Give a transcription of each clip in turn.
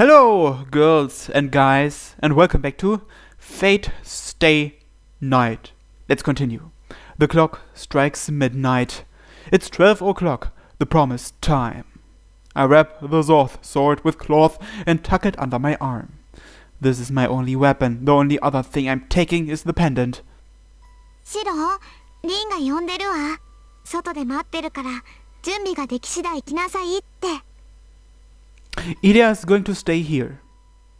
Hello, girls and guys, and welcome back to Fate Stay Night. Let's continue. The clock strikes midnight. It's 12 o'clock, the promised time. I wrap the Zoth sword with cloth and tuck it under my arm. This is my only weapon. The only other thing I'm taking is the pendant. シロ、リンが呼んでるわ。外で待ってるから、準備ができ次第来なさいって。Ilia is going to stay here.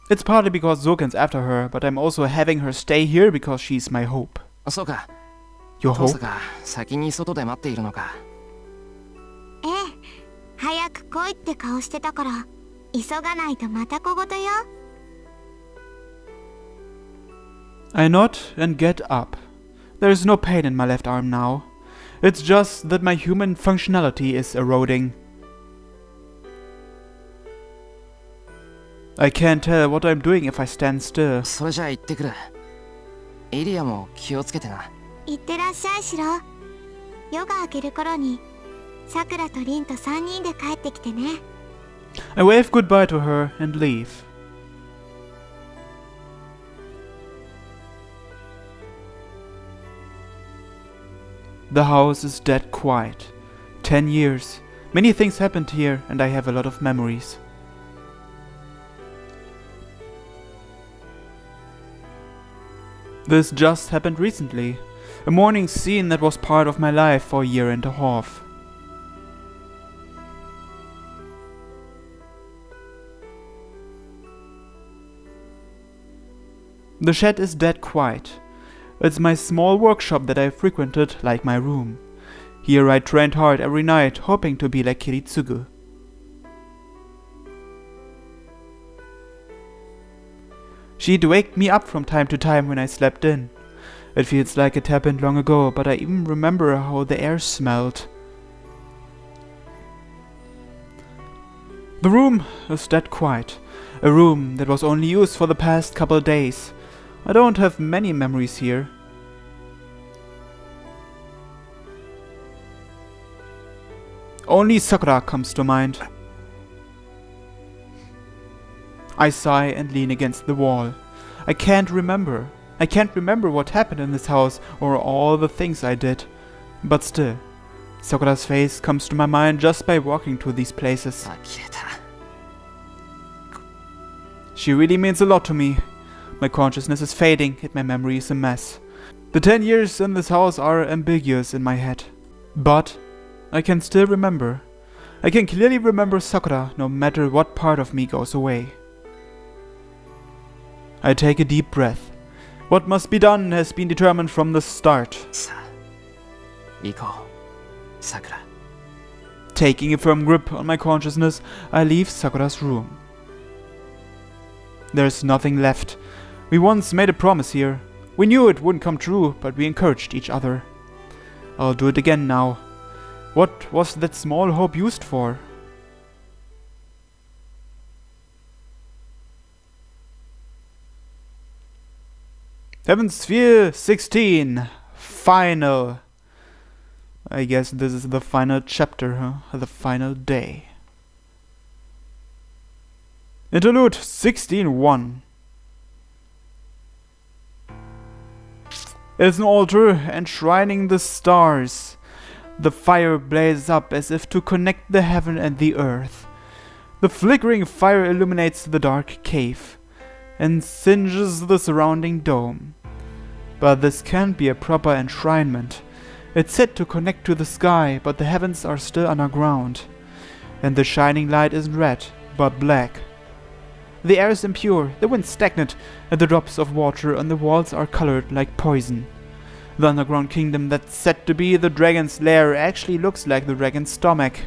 It's partly because Zoken's after her, but I'm also having her stay here because she's my hope. そうか。 Your 父さ hope? が先に外で待っているのか。ええ、早く来いって顔してたから、急がないとまた小言よ。I nod and get up. There is no pain in my left arm now. It's just that my human functionality is eroding. I can't tell what I'm doing if I stand still. それじゃあ行ってくる。イリアも気をつけてな。行ってらっしゃいシロ。夜が明ける頃に、さくらとリンと3人で帰ってきてね。I wave goodbye to her and leave. The house is dead quiet. 10 years. Many things happened here and I have a lot of memories. This just happened recently. A morning scene that was part of my life for a year and a half. The shed is dead quiet. It's my small workshop that I frequented like my room. Here I trained hard every night, hoping to be like Kiritsugu. She'd wake me up from time to time when I slept in. It feels like it happened long ago, but I even remember how the air smelled. The room is dead quiet. A room that was only used for the past couple days. I don't have many memories here. Only Sakura comes to mind. I sigh and lean against the wall. I can't remember. I can't remember what happened in this house or all the things I did. But still, Sakura's face comes to my mind just by walking to these places. あ、切れた。 She really means a lot to me. My consciousness is fading and my memory is a mess. The 10 years in this house are ambiguous in my head. But I can still remember. I can clearly remember Sakura no matter what part of me goes away. I take a deep breath. What must be done has been determined from the start. さあ、行こう。さくら。 Taking a firm grip on my consciousness, I leave Sakura's room. There's nothing left. We once made a promise here. We knew it wouldn't come true, but we encouraged each other. I'll do it again now. What was that small hope used for? Heaven's Sphere 16. Final. I guess this is the final chapter, huh? The final day. Interlude 16:1. It's an altar enshrining the stars. The fire blazes up as if to connect the heaven and the earth. The flickering fire illuminates the dark cave and singes the surrounding dome. But this can't be a proper enshrinement. It's said to connect to the sky, but the heavens are still underground. And the shining light isn't red, but black. The air is impure, the wind stagnant, and the drops of water on the walls are colored like poison. The underground kingdom that's said to be the dragon's lair actually looks like the dragon's stomach.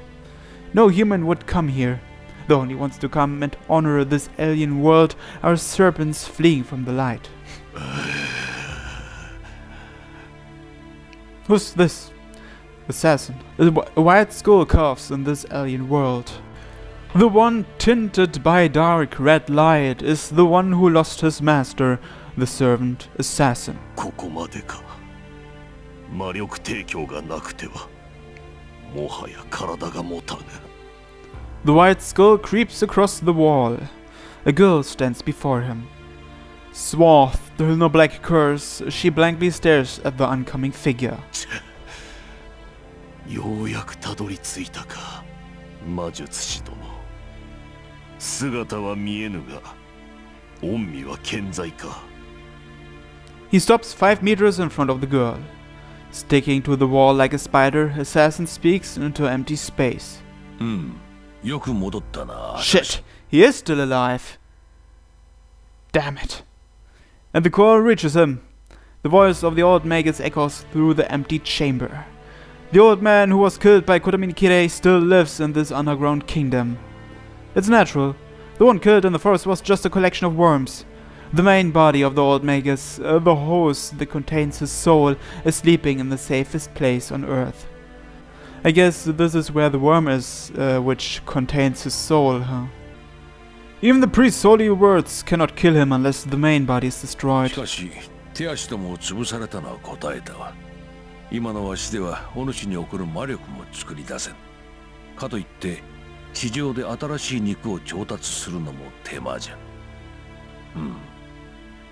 No human would come here. The only ones to come and honor this alien world are serpents fleeing from the light. Who's this? Assassin. A white skull carves in this alien world. The one tinted by dark red light is the one who lost his master, the servant assassin. ここまでか。魔力提供がなくては、もはや体が持たぬ。The white skull creeps across the wall. A girl stands before him. Swathed in a black curse, she blankly stares at the oncoming figure. ようやくたどり着いたか、魔術師殿。姿は見えぬが、恩義は健在か。He stops 5 meters in front of the girl. Sticking to the wall like a spider, Assassin speaks into empty space. よく戻ったな。 Shit! He is still alive! Damn it. And the call reaches him. The voice of the old magus echoes through the empty chamber. The old man who was killed by Kotomi Kirei still lives in this underground kingdom. It's natural. The one killed in the forest was just a collection of worms. The main body of the old magus, the host that contains his soul, is sleeping in the safest place on earth. I guess this is where the worm is, which contains his soul, huh? Even the priest's holy words cannot kill him unless the main body is destroyed. しかし手足とも潰されたのは答えたわ。今のわしではお主に送る魔力も作り出せん。かといって地上で新しい肉を調達するのも手間じゃ。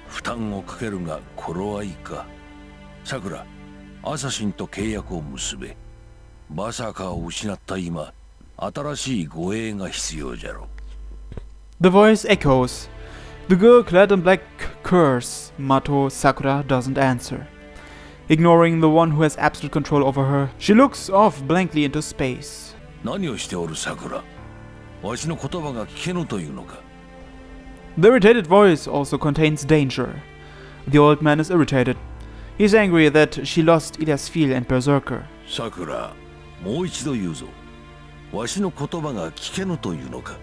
負担をかけるが頃合いか。さくら、アサシンと契約を結べ。バサカを失った今、新しい護衛が必要じゃろ。The voice echoes. The girl clad in black curse, Mato Sakura, doesn't answer. Ignoring the one who has absolute control over her, she looks off blankly into space. 何をしておるさくら。わしの言葉が聞けぬというのか。The irritated voice also contains danger. The old man is irritated. He's angry that she lost Iliasfil and Berserker. さくら、もう一度言うぞ。わしの言葉が聞けぬというのか。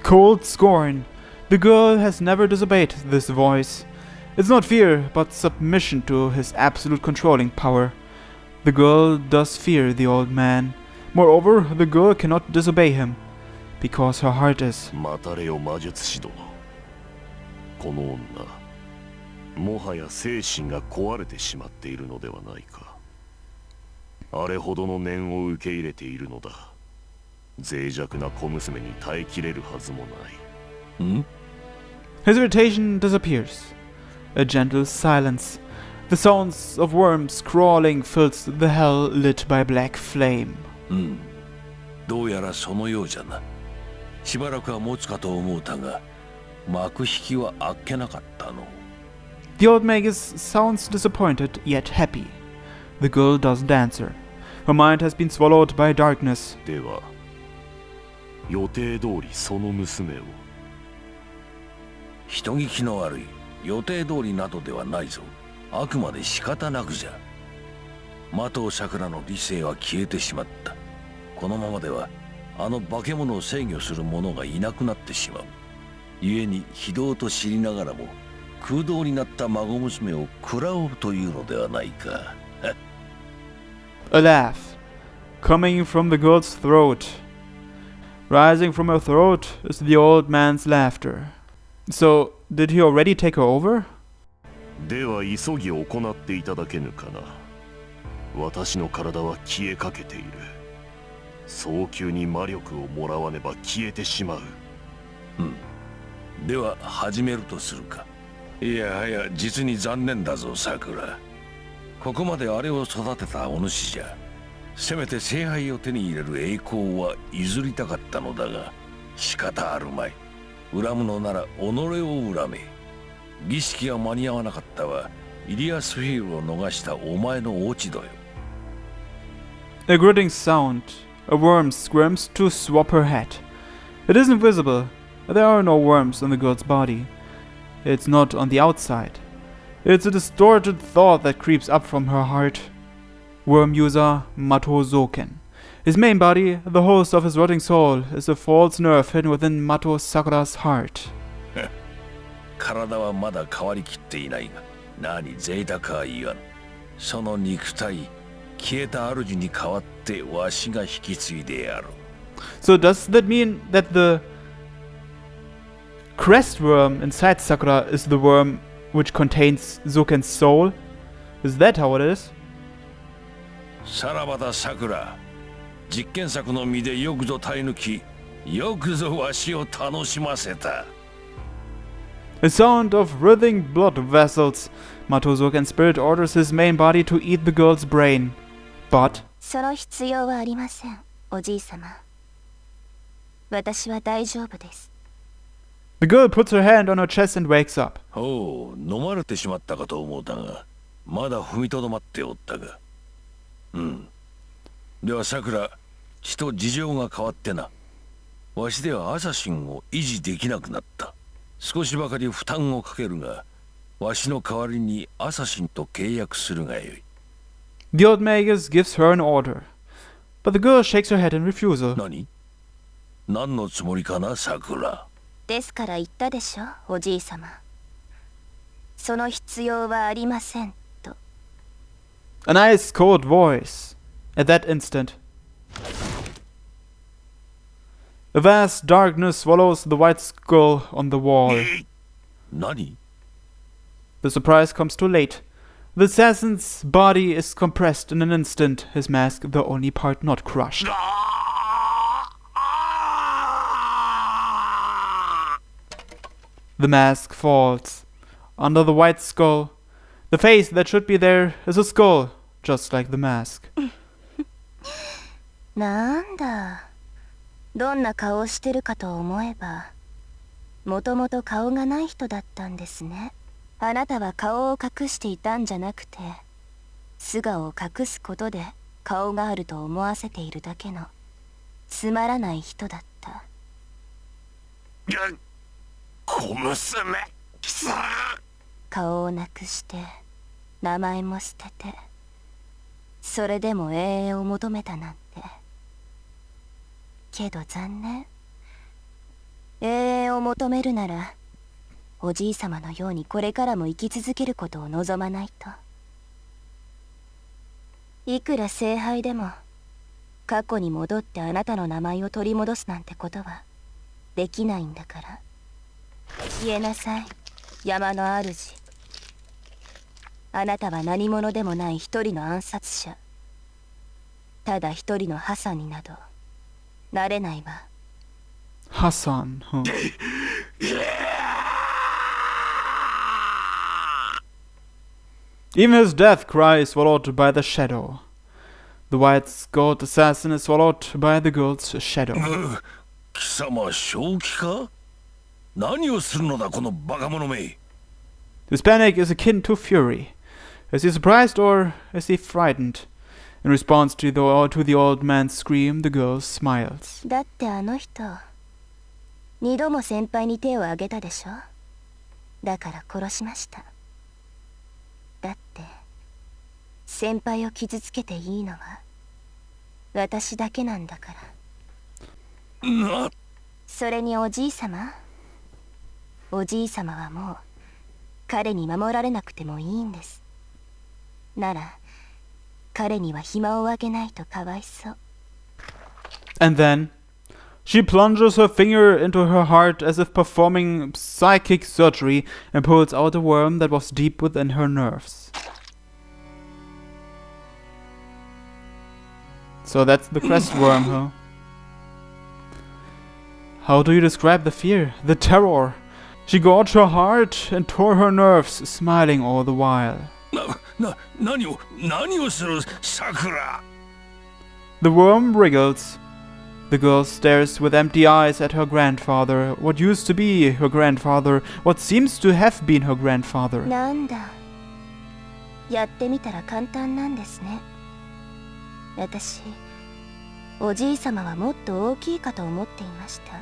Cold scorn. The girl has never disobeyed this voice. It's not fear, but submission to his absolute controlling power. The girl does fear the old man. Moreover, the girl cannot disobey him, because her heart is. 待たれよ魔術師殿。この女、もはや精神が壊れてしまっているのではないか。あれほどの念を受け入れているのだ。脆弱な小娘に耐えきれるはずもない。His irritation disappears. A gentle silence. The sounds of worms crawling fills the hell lit by black flame. どうやらそのようじゃな。しばらくは持つかと思うたが、幕引きはあっけなかったの。The old magus sounds disappointed yet happy. The girl doesn't answer. Her mind has been swallowed by darkness. では、予定通りその娘を。人聞きの悪い。予定通りなどではないぞ。あくまで仕方なくじゃ。麻藤さくらの理性は消えてしまった。このままではあの化け物を制御する者がいなくなってしまう。故に非道と知りながらも空洞になった孫娘を食らおうというのではないか。A laugh, coming from the girl's throat. Rising from her throat is the old man's laughter. So, did he already take her over? では急ぎ行っていただけぬかな。私の体は消えかけている。早急に魔力をもらわねば消えてしまう。では始めるとするか。いやはや実に残念だぞさくら。ここまであれを育てたお主じゃ。せめて聖杯を手に入れる栄光は譲りたかったのだが仕方あるまい。恨むのなら己を恨め。儀式が間に合わなかったはイリアスフィールを逃したお前の落ち度よ。A gritting sound. A worm squirms to swap her head. It isn't visible. There are no worms in the girl's body. It's not on the outside. It's a distorted thought that creeps up from her heart. Worm user Mato Zoken. His main body, the host of his rotting soul, is a false nerve hidden within Mato Sakura's heart. 体はまだ変わりきっていないが、何贅沢は言わぬ。その肉体、消えた主に代わってわしが引き継いでやろう。So does that mean that the crest worm inside Sakura is the worm which contains Zoken's soul? Is that how it is? さらばださくら。実験作の身でよくぞ耐え抜き、よくぞわしを楽しませた。 A sound of writhing blood vessels. Matozoken Spirit orders his main body to eat the girl's brain. But その必要はありません、おじいさま。私は大丈夫です。 the girl puts her hand on her chest and wakes up. おう、飲まれてしまったかと思うたが、まだ踏みとどまっておったが。うん。ではさくら、ちと事情が変わってな。わしではアサシンを維持できなくなった。少しばかり負担をかけるが、わしの代わりにアサシンと契約するがよい。 The old magus gives her an order. But the girl shakes her head in refusal. 何のつもりかな、さくら。ですから言ったでしょ、おじいさま。その必要はありませんと。 An ice cold voice. At that instant, a vast darkness swallows the white skull on the wall. 何？ The surprise comes too late. The assassin's body is compressed in an instant, his mask the only part not crushed. The mask falls. Under the white skull, the face that should be there is a skull, just like the mask. なんだ。どんな顔をしてるかと思えば、もともと顔がない人だったんですね。あなたは顔を隠していたんじゃなくて、素顔を隠すことで顔があると思わせているだけのつまらない人だった。小娘、顔をなくして名前も捨てて、それでも永遠を求めたなんて。けど残念。永遠を求めるなら、おじいさまのようにこれからも生き続けることを望まないと。いくら聖杯でも、過去に戻ってあなたの名前を取り戻すなんてことはできないんだから。消えなさい、山の主。あなたは何者でもない一人の暗殺者。ただ一人のハサンになどなれないわ。 Hassan, huh? Even his death cry is swallowed by the shadow. The white-skulled assassin is swallowed by the girl's shadow. 貴様正気か？何をするのだこのバカ者め。 His panic is akin to fury. Is he surprised or is he frightened? In response to the old man's scream, the girl smiles. だってあの人、二度も先輩に手を挙げたでしょ。だから殺しました。だって先輩を傷つけていいのは私だけなんだから。それにおじいさまはもう彼に守られなくてもいいんです。なら彼には暇をあげないとかわいそう。 And then she plunges her finger into her heart as if performing psychic surgery and pulls out a worm that was deep within her nerves. So that's the crest worm, huh? How do you describe the fear, the terror? She gorged her heart and tore her nerves, smiling all the while. 何をする、さくら。 The worm wriggles. The girl stares with empty eyes at her grandfather, what used to be her grandfather, what seems to have been her grandfather. なんだ。やってみたら簡単なんですね。私、おじいさまはもっと大きいかと思っていました。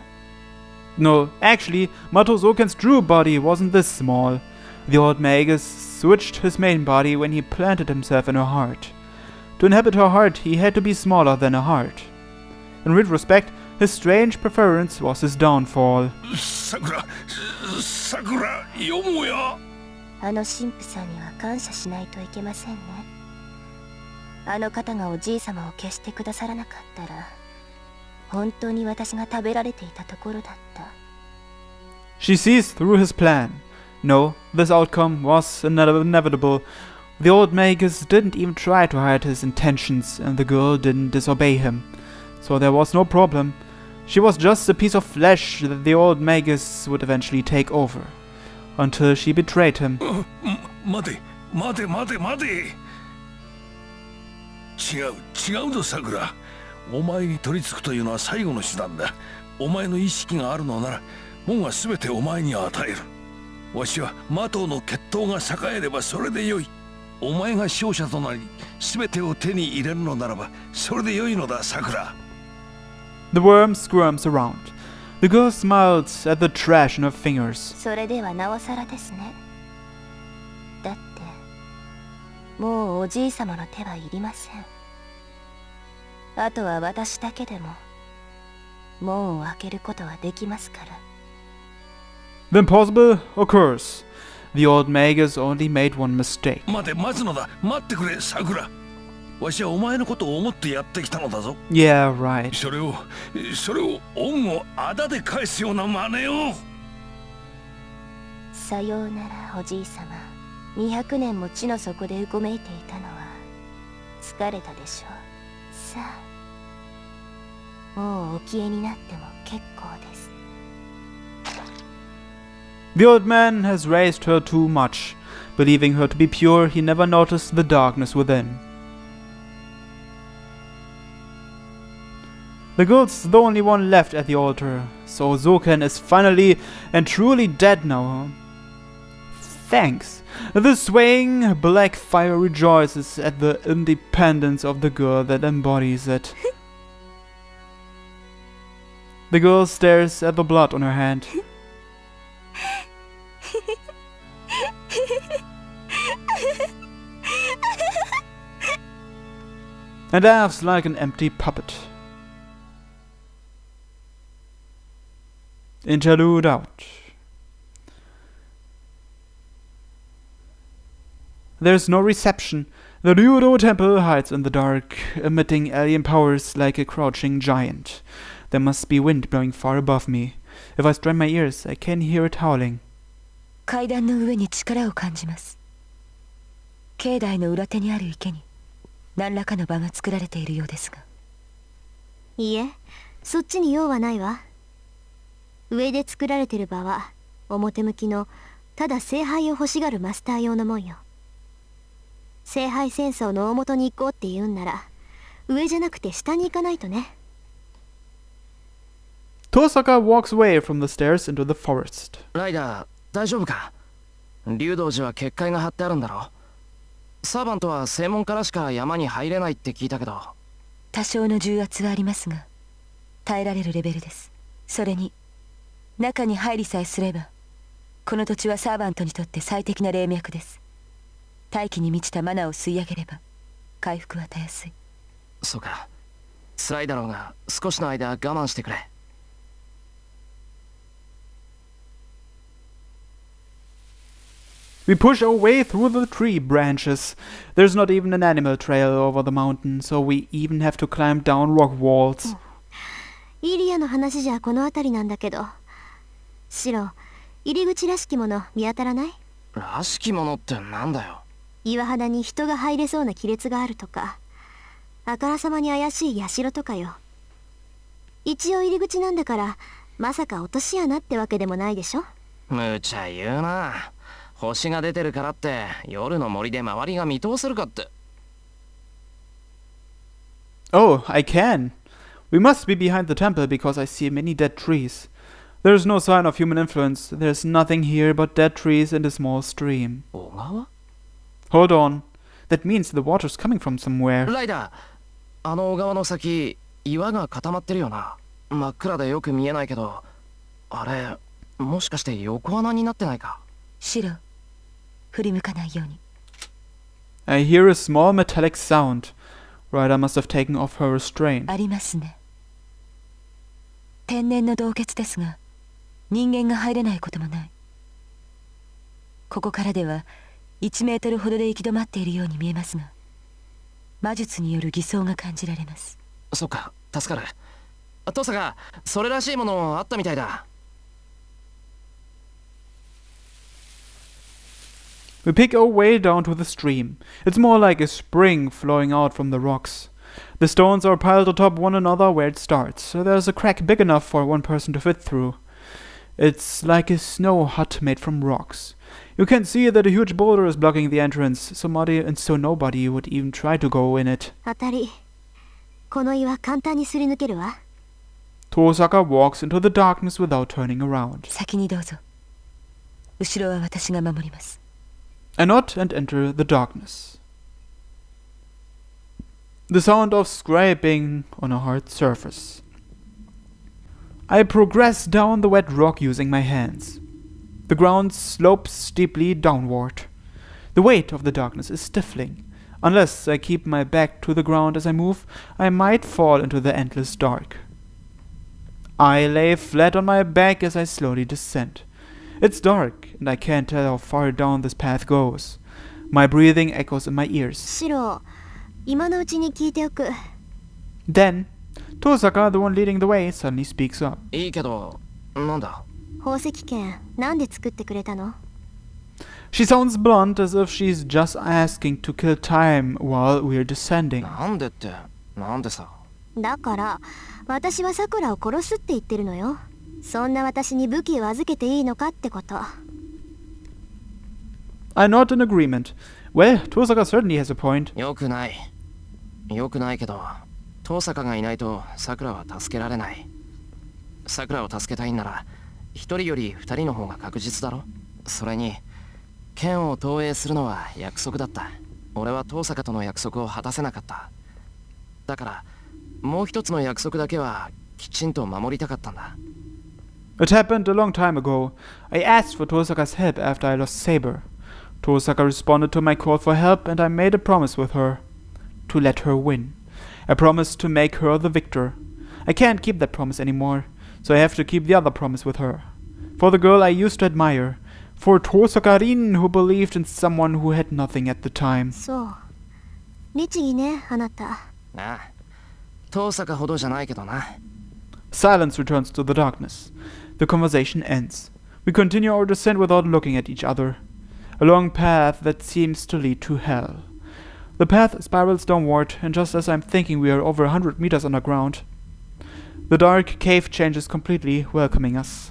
No, actually, Matozoken's true body wasn't this small. The old magus switched his main body when he planted himself in her heart. To inhabit her heart, he had to be smaller than a heart. In retrospect, his strange preference was his downfall. さくら、よもや。あの神父さんには感謝しないといけませんね。あの方がおじいさまを消してくださらなかったら、本当に私が食べられていたところだった。 She sees through his plan. No, this outcome was inevitable. The old magus didn't even try to hide his intentions, and the girl didn't disobey him. So there was no problem. She was just a piece of flesh that the old magus would eventually take over, until she betrayed him. 待て待て待て待て。違うぞさくら。お前に取り付くというのは最後の手段だ。お前の意識があるのなら門は全てお前に与える。わしは魔党の血統が栄えればそれでよい。お前が勝者となり全てを手に入れるのならばそれでよいのださくら。 The worm squirms around. The girl smiles at the trash in her fingers. それではなおさらですね。だってもうおじい様の手はいりません。あとは私だけでも門を開けることはできますから。 The impossible occurs. The old magus only made one mistake. 待て待つのだ。待ってくれさくら。わしはお前のことを思ってやってきたのだぞ。 Yeah, right. それを恩をあだで返すような真似を。さようならおじい様。200年も地の底でうごめいていたのは疲れたでしょう。さあもうお消えになっても結構です。 The old man has raised her too much. Believing her to be pure, he never noticed the darkness within. The girl's the only one left at the altar, so Zoken is finally and truly dead now. Thanks. The swaying black fire rejoices at the independence of the girl that embodies it. The girl stares at the blood on her hand. And laughs like an empty puppet. Interlude out. There's no reception. The Ryudo temple hides in the dark, emitting alien powers like a crouching giant. There must be wind blowing far above me. If I strain my ears, I can hear it howling. 階段の上に力を感じます。境内の裏手にある池に何らかの場が作られているようですが。いえ、そっちに用はないわ。上で作られてる場は表向きのただ聖杯を欲しがるマスター用のもんよ。聖杯戦争の大元に行こうって言うんなら上じゃなくて下に行かないとね。Tosaka walks away from the stairs into the forest. ライダー、大丈夫か？竜道寺は結界が張ってあるんだろ？サーバントは正門からしか山に入れないって聞いたけど。多少の重圧はありますが耐えられるレベルです。それに中に入りさえすればこの土地はサーバントにとって最適な霊脈です。大気に満ちたマナを吸い上げれば回復はたやすい。そうか、辛いだろうが少しの間我慢してくれ。We push our way through the tree branches. There's not even an animal trail over the mountain, so we even have to climb down rock walls. イリアの話じゃこの辺りなんだけど、シロ、入り口らしきもの見当たらない？らしきものってなんだよ。岩肌に人が入れそうな亀裂があるとか、あからさまに怪しい社とかよ。一応入り口なんだからまさか落とし穴ってわけでもないでしょ。無茶言うな。星が出てるからって夜の森で周りが見通せるかって。 Oh, I can. We must be behind the temple because I see many dead trees. There's no sign of human influence. There's nothing here but dead trees and a small stream. 小川？ Hold on. That means the water's coming from somewhere. ライダー、あの小川の先、岩が固まってるよな。真っ暗でよく見えないけど、あれ、もしかして横穴になってないか？シロ、振り向かないように。I hear a small metallic sound. Ryder must have taken off her restraint. ありますね。天然の洞穴ですが人間が入れないこともない。ここからでは1メートルほどで行き止まっているように見えますが魔術による偽装が感じられます。そっか、助かる。トサがそれらしいものあったみたいだ。We pick our way down to the stream. It's more like a spring flowing out from the rocks. The stones are piled atop one another where it starts, so there's a crack big enough for one person to fit through. It's like a snow hut made from rocks. You can see that a huge boulder is blocking the entrance, so nobody would even try to go in it. 当たり。この岩簡単にすり抜けるわ。Tosaka walks into the darkness without turning around. 先にどうぞ。後ろは私が守ります。I nod and enter the darkness. The sound of scraping on a hard surface. I progress down the wet rock using my hands. The ground slopes steeply downward. The weight of the darkness is stifling. Unless I keep my back to the ground as I move, I might fall into the endless dark. I lay flat on my back as I slowly descend. It's dark, and I can't tell how far down this path goes. My breathing echoes in my ears. シロ、今のうちに聞いておく。Then, Tosaka, the one leading the way, suddenly speaks up. いいけど、なんだ？宝石剣、なんで作ってくれたの？ She sounds blunt, as if she's just asking to kill time while we're descending. なんでって、なんでさ。だから、私はさくらを殺すって言ってるのよ。そんな私に武器を預けていいのかってこと。I nod in agreement. Well, Tosaka certainly has a point. よくない。よくないけど、遠坂がいないとさくらは助けられない。さくらを助けたいんなら、一人より二人の方が確実だろ。それに、剣を投影するのは約束だった。俺は遠坂との約束を果たせなかった。だから、もう一つの約束だけはきちんと守りたかったんだ。It happened a long time ago. I asked for Tosaka's help after I lost Saber. Tosaka responded to my call for help, and I made a promise with her. To let her win. I promised to make her the victor. I can't keep that promise anymore, so I have to keep the other promise with her. For the girl I used to admire. For Tosaka Rin, who believed in someone who had nothing at the time. そう。律儀ね、あなた。なあ、遠坂ほどじゃないけどな。Silence returns to the darkness. The conversation ends. We continue our descent without looking at each other. A long path that seems to lead to hell. The path spirals downward, and just as I'm thinking we are over 100 meters underground, the dark cave changes completely, welcoming us.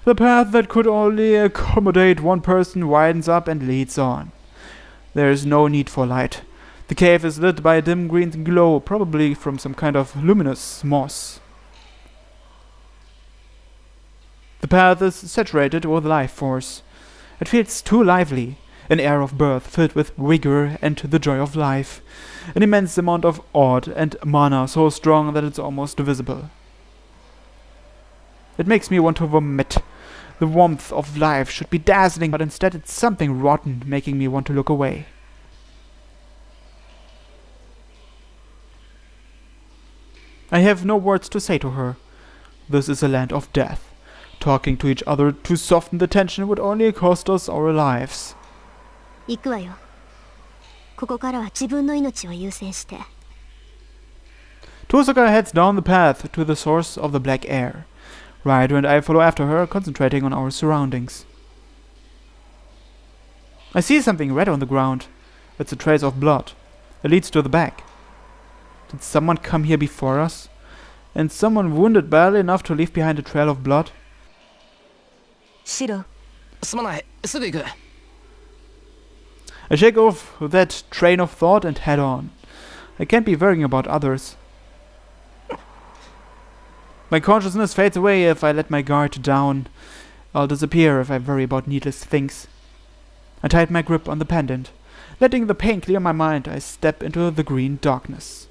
The path that could only accommodate one person widens up and leads on. There is no need for light. The cave is lit by a dim green glow, probably from some kind of luminous moss. The path is saturated with life force. It feels too lively, an air of birth filled with vigor and the joy of life, an immense amount of odd and mana so strong that it's almost visible. It makes me want to vomit. The warmth of life should be dazzling, but instead it's something rotten, making me want to look away. I have no words to say to her. This is a land of death. Talking to each other to soften the tension would only cost us our lives. 行くわよ。ここからは自分の命を優先して。Tosaka heads down the path to the source of the black air. Raido and I follow after her, concentrating on our surroundings. I see something red on the ground. It's a trace of blood. It leads to the back. Did someone come here before us? And someone wounded badly enough to leave behind a trail of blood? シロ、すまない、すぐ行く。I shake off that train of thought and head on. I can't be worrying about others. My consciousness fades away if I let my guard down. I'll disappear if I worry about needless things. I tighten my grip on the pendant. Letting the pain clear my mind, I step into the green darkness.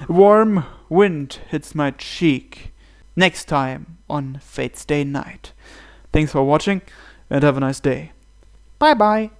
A warm wind hits my cheek. Next time on Fate's Day Night. Thanks for watching and have a nice day. Bye bye.